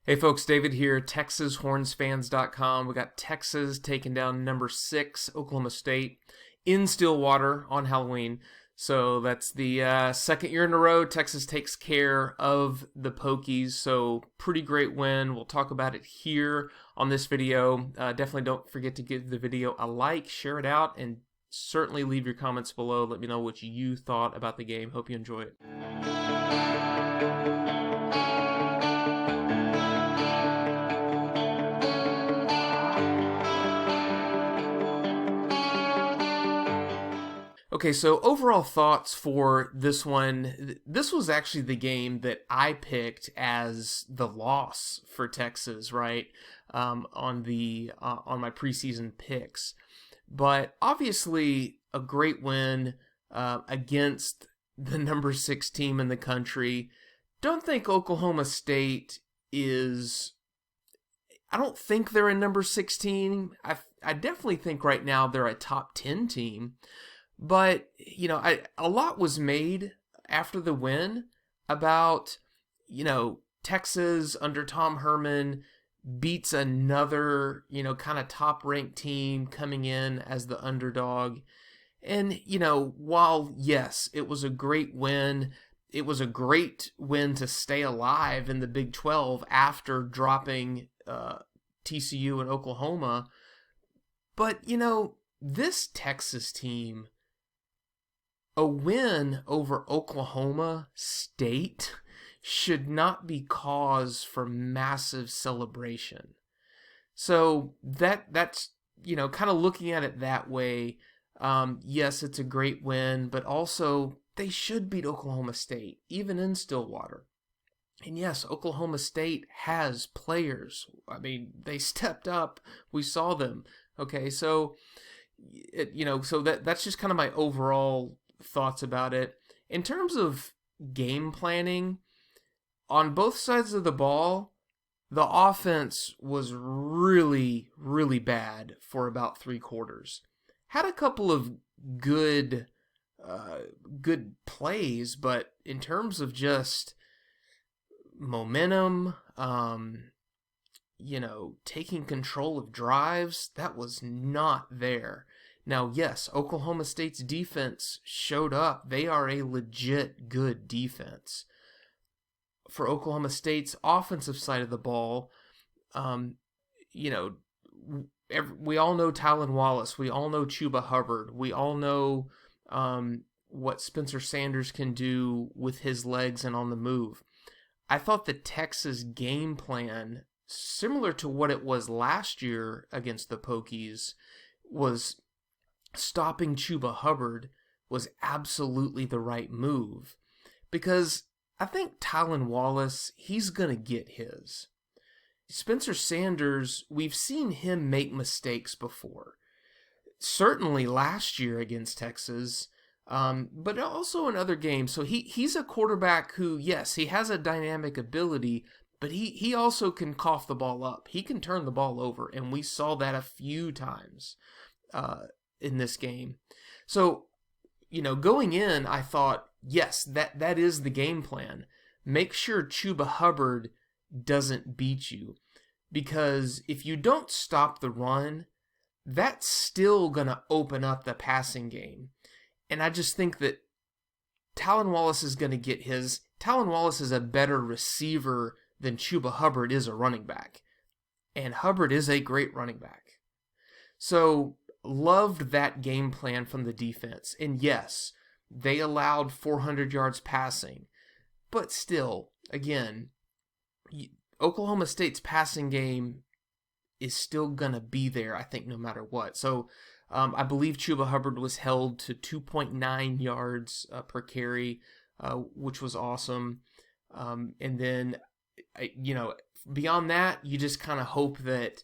Hey folks, David here, TexasHornsFans.com. We got Texas taking down number 6, Oklahoma State, in Stillwater on Halloween. So that's the second year in a row Texas takes care of the Pokies. So pretty great win. We'll talk about it here on this video. Definitely don't forget to give the video a like, share it out, and certainly leave your comments below. Let me know what you thought about the game. Hope you enjoy it. Okay, so overall thoughts for this one. This was actually the game that I picked as the loss for Texas, right? On my preseason picks, but obviously a great win against the number 6 team in the country. Don't think Oklahoma State is. I don't think they're a number 16. I definitely think right now they're a top 10 team. But, a lot was made after the win about, Texas under Tom Herman beats another, kind of top-ranked team coming in as the underdog. And, while, yes, it was a great win, it was a great win to stay alive in the Big 12 after dropping TCU and Oklahoma. But, this Texas team, a win over Oklahoma State should not be cause for massive celebration. So that's kind of looking at it that way. Yes, it's a great win, but also they should beat Oklahoma State, even in Stillwater. And yes, Oklahoma State has players. I mean, they stepped up. We saw them. Okay, so that's just kind of my overall thoughts about it. In terms of game planning, on both sides of the ball, the offense was really, really bad for about 3 quarters. Had a couple of good plays, but in terms of just momentum, taking control of drives, that was not there. Now, yes, Oklahoma State's defense showed up. They are a legit good defense. For Oklahoma State's offensive side of the ball, we all know Tylan Wallace. We all know Chuba Hubbard. We all know what Spencer Sanders can do with his legs and on the move. I thought the Texas game plan, similar to what it was last year against the Pokies, was stopping Chuba Hubbard was absolutely the right move, because I think Tylan Wallace, he's going to get his. Spencer Sanders, we've seen him make mistakes before. Certainly last year against Texas, but also in other games. So he's a quarterback who, yes, he has a dynamic ability, but he also can cough the ball up. He can turn the ball over, and we saw that a few times in this game. So, going in, I thought, yes, that is the game plan. Make sure Chuba Hubbard doesn't beat you, because if you don't stop the run, that's still going to open up the passing game. And I just think that Tylan Wallace is going to get his. Tylan Wallace is a better receiver than Chuba Hubbard is a running back. And Hubbard is a great running back. So, loved that game plan from the defense. And yes, they allowed 400 yards passing. But still, again, Oklahoma State's passing game is still going to be there, I think, no matter what. So, I believe Chuba Hubbard was held to 2.9 yards per carry, which was awesome. And then, beyond that, you just kind of hope that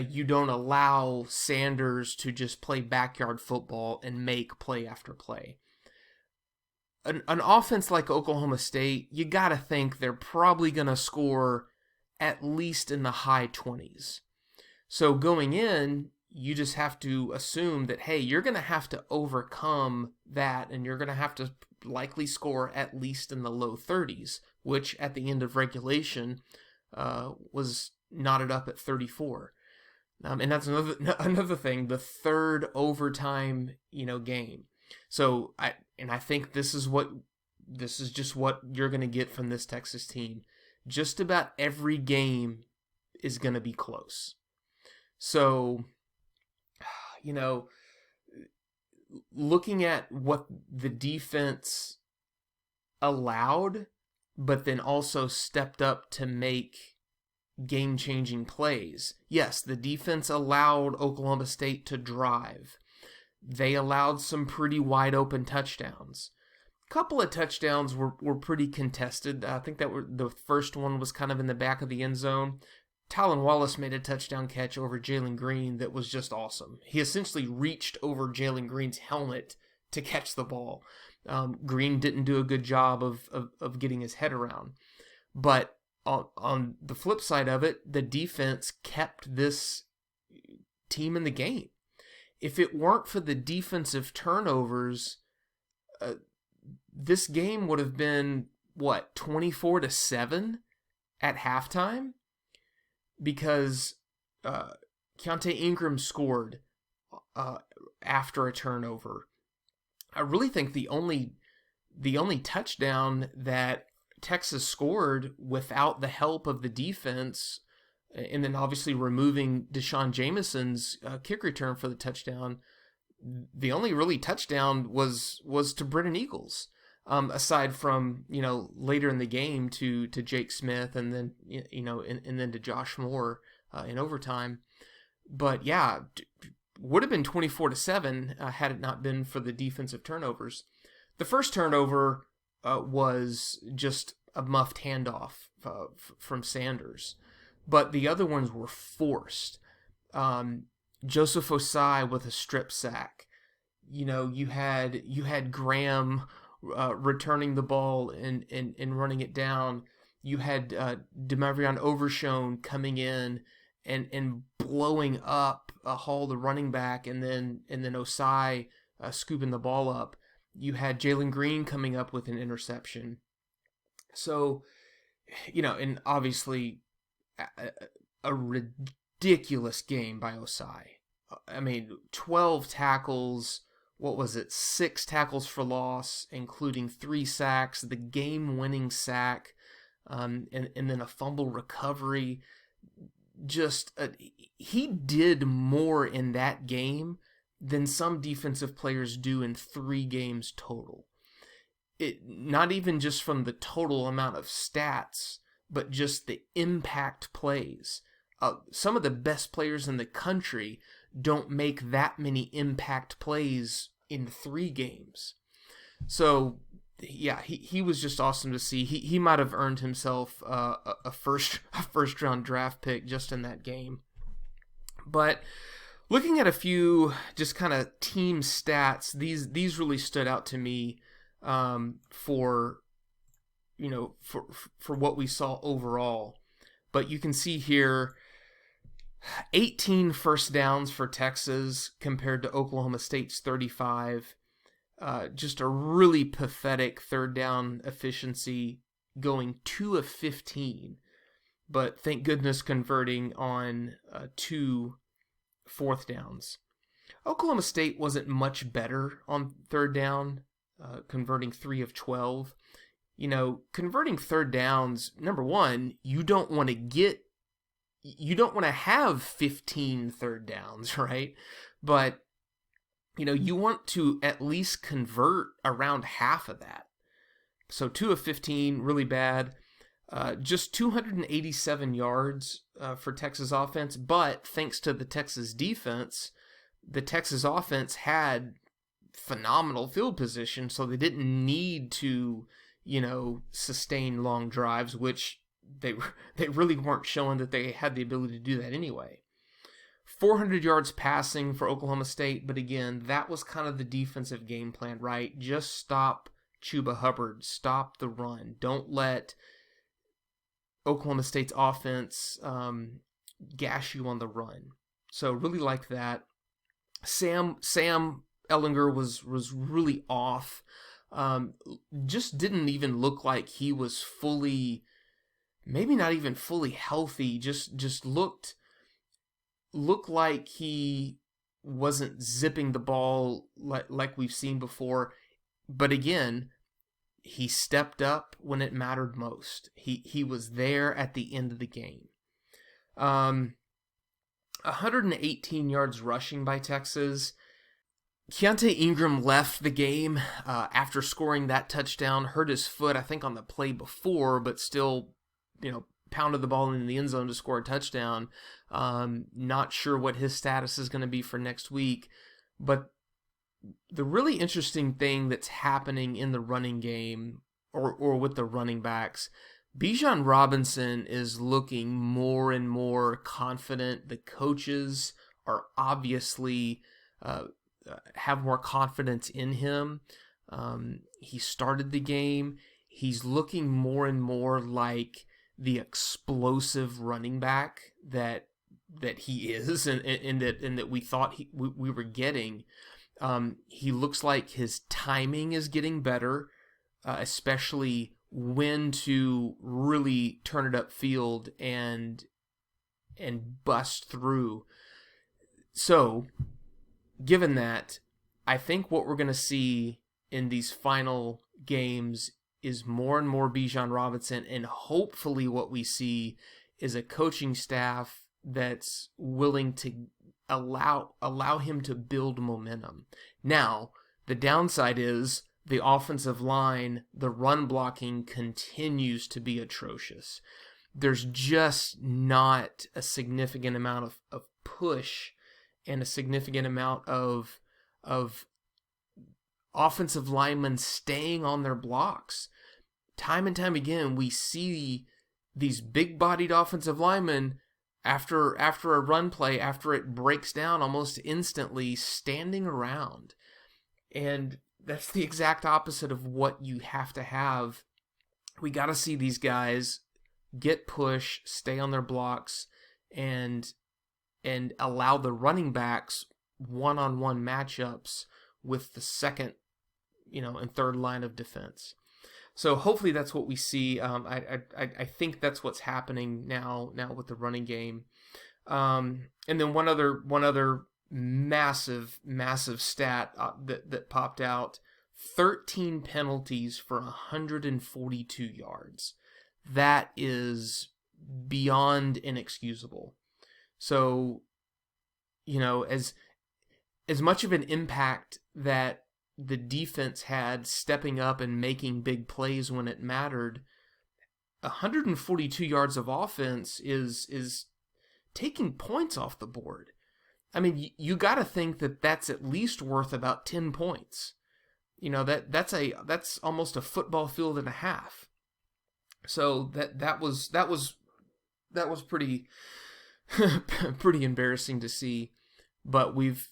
you don't allow Sanders to just play backyard football and make play after play. An offense like Oklahoma State, you got to think they're probably going to score at least in the high 20s. So going in, you just have to assume that, hey, you're going to have to overcome that, and you're going to have to likely score at least in the low 30s, which at the end of regulation was knotted up at 34. And that's another thing, the third overtime, game. So I think this is just what you're going to get from this Texas team. Just about every game is going to be close. So, looking at what the defense allowed, but then also stepped up to make game-changing plays. Yes, the defense allowed Oklahoma State to drive. They allowed some pretty wide-open touchdowns. A couple of touchdowns were pretty contested. I think the first one was kind of in the back of the end zone. Talon Wallace made a touchdown catch over Jalen Green that was just awesome. He essentially reached over Jalen Green's helmet to catch the ball. Green didn't do a good job of getting his head around. But on the flip side of it, the defense kept this team in the game. If it weren't for the defensive turnovers, this game would have been, 24-7 at halftime? Because Keontae Ingram scored after a turnover. I really think the only touchdown that Texas scored without the help of the defense, and then obviously removing Deshaun Jameson's kick return for the touchdown, the only really touchdown was to Brennan Eagles. Aside from, later in the game to Jake Smith and then, and then to Josh Moore in overtime. But yeah, would have been 24-7 had it not been for the defensive turnovers. The first turnover was just a muffed handoff from Sanders, but the other ones were forced. Joseph Osai with a strip sack. You had Graham returning the ball and running it down. You had Demarion Overshone coming in and blowing up Hall, the running back, and then Osai scooping the ball up. You had Jalen Green coming up with an interception. So, and obviously a ridiculous game by Osai. I mean, 12 tackles. What was it? 6 tackles for loss, including 3 sacks, the game-winning sack, and then a fumble recovery. He did more in that game than some defensive players do in 3 games total. Not even just from the total amount of stats, but just the impact plays. Some of the best players in the country don't make that many impact plays in 3 games. So, yeah, he was just awesome to see. He might have earned himself a first round draft pick just in that game. But looking at a few just kind of team stats, these really stood out to me for what we saw overall. But you can see here 18 first downs for Texas compared to Oklahoma State's 35. Just a really pathetic third down efficiency, going 2 of 15. But thank goodness converting on 2 fourth downs. Oklahoma State wasn't much better on third down, converting 3 of 12. Converting third downs, number one, you don't want to have 15 third downs, right? But, you want to at least convert around half of that. So 2 of 15, really bad. Just 287 yards for Texas offense, but thanks to the Texas defense, the Texas offense had phenomenal field position, so they didn't need to, sustain long drives, which they really weren't showing that they had the ability to do that anyway. 400 yards passing for Oklahoma State, but again, that was kind of the defensive game plan, right? Just stop Chuba Hubbard, stop the run. Don't let Oklahoma State's offense gash you on the run. So really like that. Sam Ellinger was really off. Just didn't even look like he was fully maybe not even fully healthy, just looked like he wasn't zipping the ball like we've seen before. But again, he stepped up when it mattered most. He was there at the end of the game. 118 yards rushing by Texas. Keontae Ingram left the game after scoring that touchdown, hurt his foot, I think, on the play before, but still, pounded the ball in the end zone to score a touchdown. Not sure what his status is going to be for next week, but the really interesting thing that's happening in the running game or with the running backs, Bijan Robinson is looking more and more confident. The coaches are obviously have more confidence in him. He started the game. He's looking more and more like the explosive running back that he is, and that we thought we were getting. He looks like his timing is getting better, especially when to really turn it upfield and bust through. So, given that, I think what we're going to see in these final games is more and more Bijan Robinson, and hopefully what we see is a coaching staff that's willing to allow him to build momentum. Now, the downside is the offensive line, the run blocking continues to be atrocious. There's just not a significant amount of push and a significant amount of offensive linemen staying on their blocks. Time and time again, we see these big-bodied offensive linemen after a run play, after it breaks down almost instantly, standing around. And that's the exact opposite of what you have to have. We got to see these guys get push, stay on their blocks, and allow the running backs one-on-one matchups with the second, and third line of defense. So hopefully that's what we see. I think that's what's happening now with the running game. And then one other massive stat that popped out: 13 penalties for 142 yards. That is beyond inexcusable. So, as much of an impact that the defense had stepping up and making big plays when it mattered, 142 yards of offense is taking points off the board. I mean, you got to think that that's at least worth about 10 points. That's almost a football field and a half. So that was pretty pretty embarrassing to see, but we've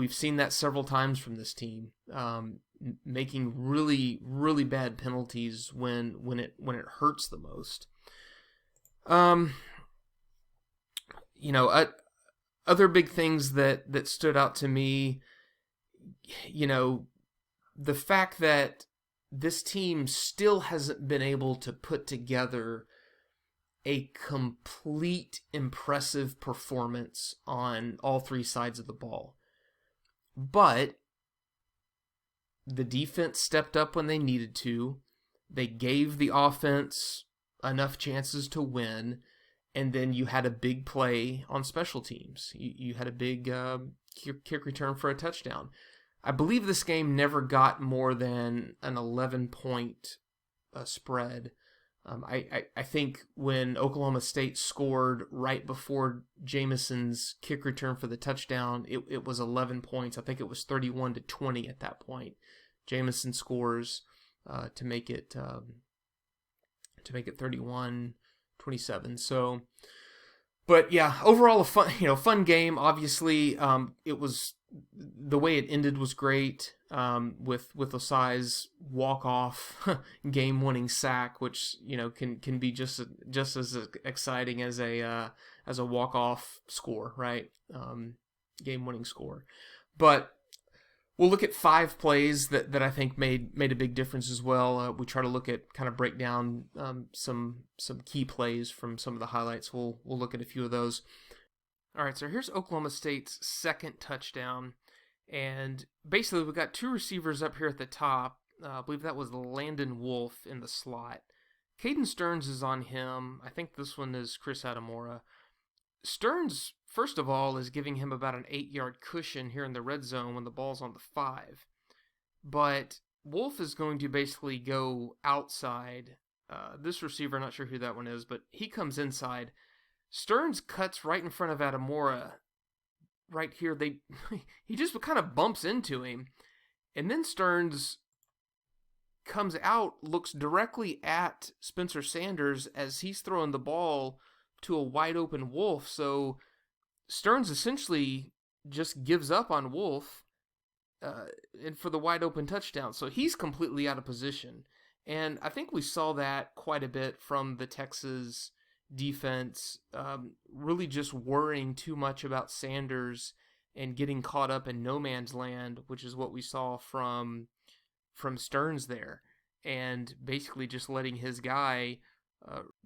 seen that several times from this team, making really, really bad penalties when it hurts the most. Other big things that stood out to me, the fact that this team still hasn't been able to put together a complete impressive performance on all three sides of the ball. But the defense stepped up when they needed to. They gave the offense enough chances to win, and then you had a big play on special teams. You had a big kick return for a touchdown. I believe this game never got more than an 11-point spread. I think when Oklahoma State scored right before Jameson's kick return for the touchdown, it was 11 points. I think it was 31-20 at that point. Jameson scores to make it 31-27. So, but yeah, overall a fun game. Obviously, it was, the way it ended was great, with Osai's walk-off game-winning sack, which can be just as exciting as a walk-off score, right? Game-winning score. But We'll look at 5 plays that I think made a big difference as well. We try to look at kind of break down some key plays from some of the highlights. We'll look at a few of those. All right, so here's Oklahoma State's second touchdown, and basically we've got 2 receivers up here at the top. I believe that was Landon Wolf in the slot. Caden Stearns is on him. I think this one is Chris Adamora. Stearns, first of all, is giving him about an 8-yard cushion here in the red zone when the ball's on the 5. But Wolf is going to basically go outside. This receiver, not sure who that one is, but he comes inside. Stearns cuts right in front of Adamora. Right here, he just kind of bumps into him. And then Stearns comes out, looks directly at Spencer Sanders as he's throwing the ball to a wide open Wolf. So Stearns essentially just gives up on Wolf and for the wide open touchdown. So he's completely out of position. And I think we saw that quite a bit from the Texas defense, really just worrying too much about Sanders and getting caught up in no man's land, which is what we saw from Stearns there, and basically just letting his guy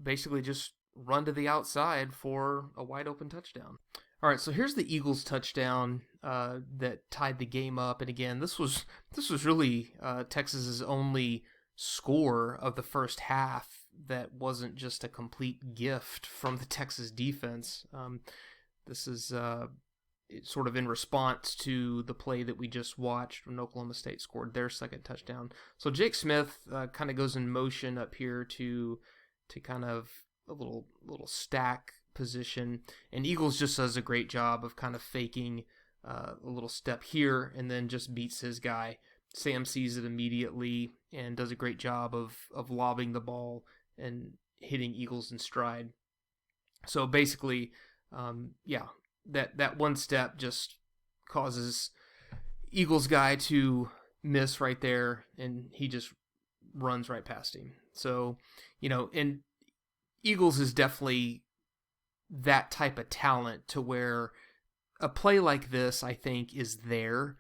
basically just run to the outside for a wide open touchdown. All right, so here's the Eagles touchdown that tied the game up, and again, this was really Texas's only score of the first half that wasn't just a complete gift from the Texas defense. This is sort of in response to the play that we just watched when Oklahoma State scored their second touchdown. So Jake Smith kind of goes in motion up here to kind of a little stack position, and Eagles just does a great job of kind of faking a little step here and then just beats his guy. Sam sees it immediately and does a great job of lobbing the ball and hitting Eagles in stride. So basically, that one step just causes Eagles guy to miss right there, and he just runs right past him. So, and Eagles is definitely that type of talent to where a play like this, I think, is there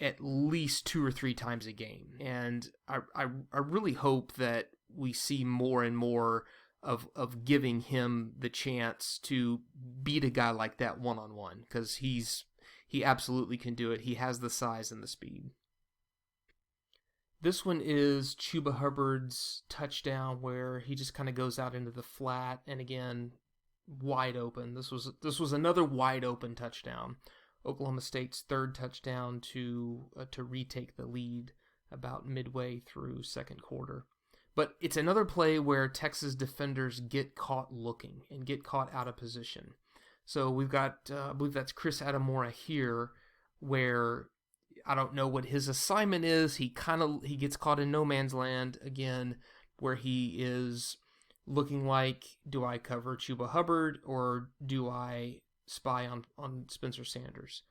at least 2 or 3 times a game. And I really hope that we see more and more of giving him the chance to beat a guy like that one-on-one, because he absolutely can do it. He has the size and the speed. This one is Chuba Hubbard's touchdown, where he just kind of goes out into the flat, and again, wide open. This was another wide open touchdown. Oklahoma State's third touchdown to retake the lead about midway through second quarter. But it's another play where Texas defenders get caught looking and get caught out of position. So we've got, I believe that's Chris Adamora here, where I don't know what his assignment is. He gets caught in no man's land again, where he is looking like, do I cover Chuba Hubbard or do I spy on Spencer Sanders?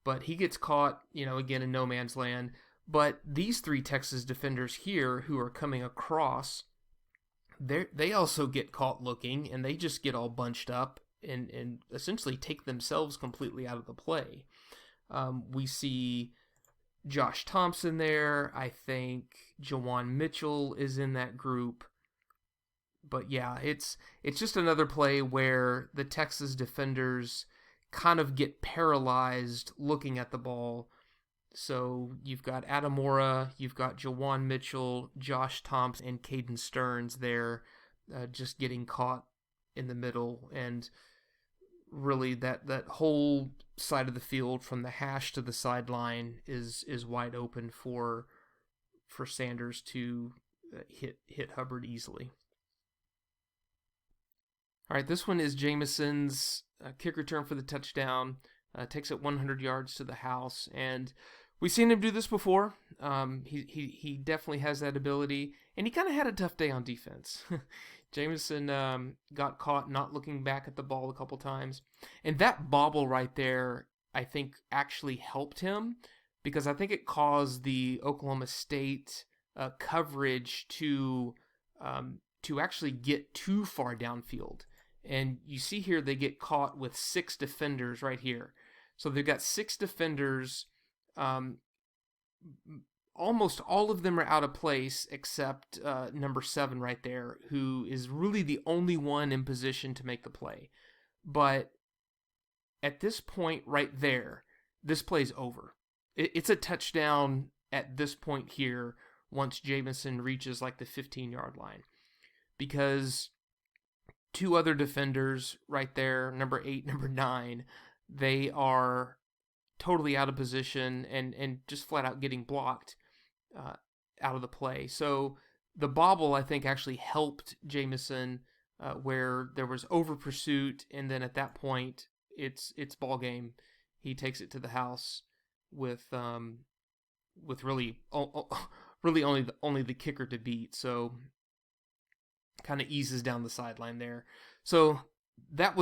But he gets caught, again in no man's land. But these 3 Texas defenders here who are coming across, they also get caught looking, and they just get all bunched up and essentially take themselves completely out of the play. We see Josh Thompson there. I think Jawan Mitchell is in that group. But yeah, it's just another play where the Texas defenders kind of get paralyzed looking at the ball. So you've got Adamora, you've got Jawan Mitchell, Josh Thompson, and Caden Stearns there just getting caught in the middle. And really that whole side of the field from the hash to the sideline is wide open for Sanders to hit Hubbard easily. All right, this one is Jameson's kick return for the touchdown. Takes it 100 yards to the house, and we've seen him do this before. He definitely has that ability, and he kind of had a tough day on defense. Jameson got caught not looking back at the ball a couple times, and that bobble right there, I think, actually helped him, because I think it caused the Oklahoma State coverage to actually get too far downfield. And you see here they get caught with 6 defenders right here. So they've got 6 defenders Um, Almost all of them are out of place except number 7 right there, who is really the only one in position to make the play. But at this point right there, this play's over. It's a touchdown at this point here once Jamison reaches like the 15-yard line. Because two other defenders right there, number 8, number 9, they are totally out of position and just flat out getting blocked out of the play. So the bobble, I think, actually helped Jamison, where there was over pursuit, and then at that point, it's ball game. He takes it to the house with really really only the kicker to beat. So kind of eases down the sideline there. So that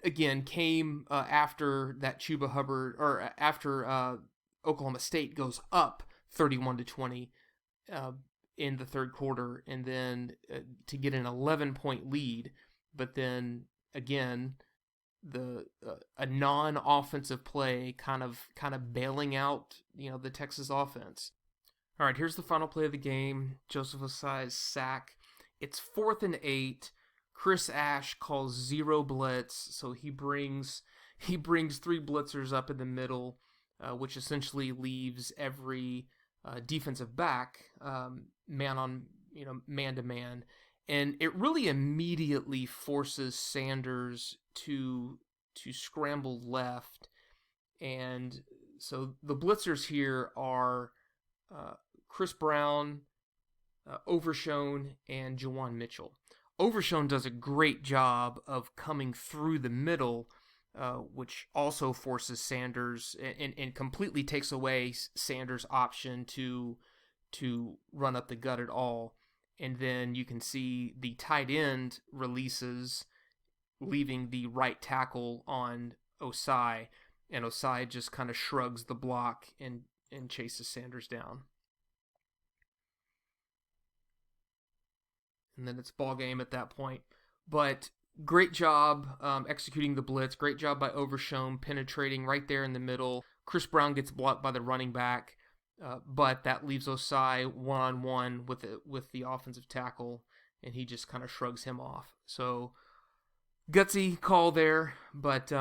again came after that Chuba Hubbard, or after Oklahoma State goes up 31-20 in the third quarter, and then to get an 11-point lead. But then again, a non-offensive play kind of bailing out the Texas offense. All right, here's the final play of the game. Joseph Ossai's sack. It's 4th and 8. Chris Ash calls zero blitz, so he brings 3 blitzers up in the middle, which essentially leaves every defensive back man to man, and it really immediately forces Sanders to scramble left. And so the blitzers here are Chris Brown, Overshone, and Jawan Mitchell. Overshone does a great job of coming through the middle, which also forces Sanders and completely takes away Sanders' option to run up the gut at all. And then you can see the tight end releases, leaving the right tackle on Ossai, and Ossai just kind of shrugs the block and chases Sanders down. And then it's ball game at that point. But great job executing the blitz. Great job by Overshone penetrating right there in the middle. Chris Brown gets blocked by the running back, but that leaves Ossai one-on-one with the offensive tackle, and he just kind of shrugs him off. So gutsy call there, but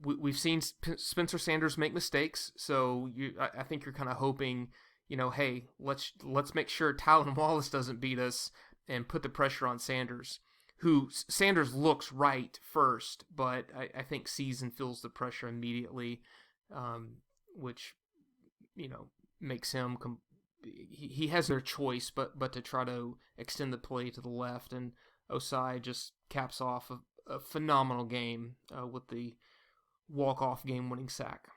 we've seen Spencer Sanders make mistakes, so I think you're kind of hoping, hey, let's make sure Tylan Wallace doesn't beat us and put the pressure on Sanders, who Sanders looks right first, but I think sees and feels the pressure immediately, which makes him he has their choice, but to try to extend the play to the left, and Ossai just caps off a phenomenal game with the walk-off game-winning sack.